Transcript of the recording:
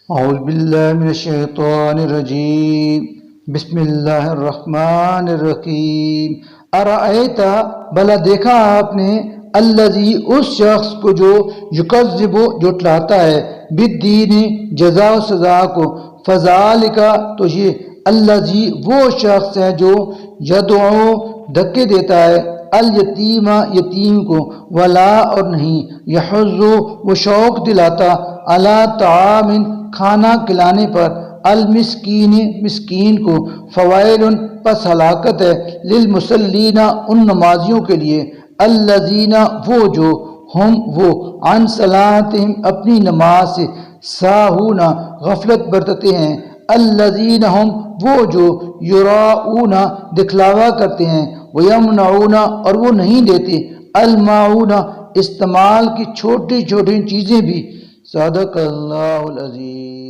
اعوذ باللہ من الشیطان الرجیم بسم اللہ الرحمن الرحیم ارأیت بلا دیکھا آپ نے الذی اس شخص کو جو یکذب جھٹلاتا ہے بالدین جزا و سزا کو فذالک تو یہ الذی وہ شخص ہے جو یدعو دھکے دیتا ہے الیتیم یتیم کو ولا اور نہیں یحض وہ شوق دلاتا علی طعام کھانا کھلانے پر المسکین مسکین کو فوائل پس ہلاکت ہے للمصلین ان نمازیوں کے لیے الذین وہ جو ہم وہ عن صلاتہم اپنی نماز سے ساہون غفلت برتتے ہیں الذین ہم وہ جو یراؤون دکھلاوا کرتے ہیں ویمنعون اور وہ نہیں دیتے الماعون استعمال کی چھوٹی چھوٹی چیزیں بھی صدق اللہ العظیم.